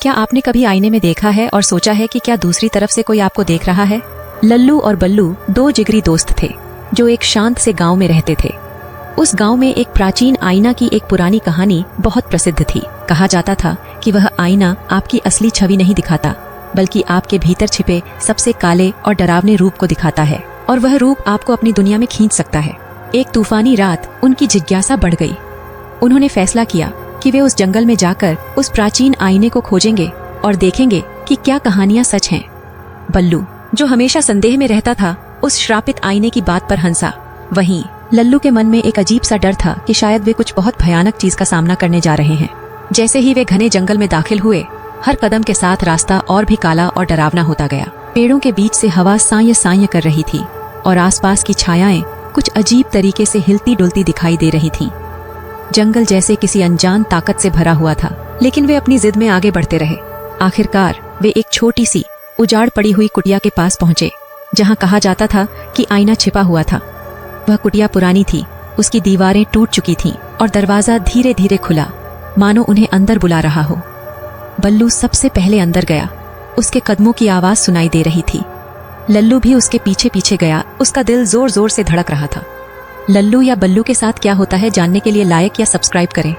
क्या आपने कभी आईने में देखा है और सोचा है कि क्या दूसरी तरफ से कोई आपको देख रहा है? लल्लू और बल्लू दो जिगरी दोस्त थे जो एक शांत से गांव में रहते थे। उस गांव में एक प्राचीन आईना की एक पुरानी कहानी बहुत प्रसिद्ध थी। कहा जाता था कि वह आईना आपकी असली छवि नहीं दिखाता, बल्कि आपके भीतर छिपे सबसे काले और डरावने रूप को दिखाता है, और वह रूप आपको अपनी दुनिया में खींच सकता है। एक तूफानी रात उनकी जिज्ञासा बढ़ गई। उन्होंने फैसला किया कि वे उस जंगल में जाकर उस प्राचीन आईने को खोजेंगे और देखेंगे कि क्या कहानियां सच हैं। बल्लू, जो हमेशा संदेह में रहता था, उस श्रापित आईने की बात पर हंसा। वहीं लल्लू के मन में एक अजीब सा डर था कि शायद वे कुछ बहुत भयानक चीज का सामना करने जा रहे हैं। जैसे ही वे घने जंगल में दाखिल हुए, हर कदम के साथ रास्ता और भी काला और डरावना होता गया। पेड़ों के बीच से हवा साय साय कर रही थी और आसपास की छायाएं कुछ अजीब तरीके से हिलती डुलती दिखाई दे रही थीं। जंगल जैसे किसी अनजान ताकत से भरा हुआ था, लेकिन वे अपनी जिद में आगे बढ़ते रहे। आखिरकार वे एक छोटी सी उजाड़ पड़ी हुई कुटिया के पास पहुंचे, जहां कहा जाता था कि आईना छिपा हुआ था। वह कुटिया पुरानी थी, उसकी दीवारें टूट चुकी थीं और दरवाजा धीरे धीरे खुला, मानो उन्हें अंदर बुला रहा हो। बल्लू सबसे पहले अंदर गया। उसके कदमों की आवाज सुनाई दे रही थी। लल्लू भी उसके पीछे पीछे गया। उसका दिल जोर जोर से धड़क रहा था। लल्लू या बल्लू के साथ क्या होता है जानने के लिए लाइक या सब्सक्राइब करें।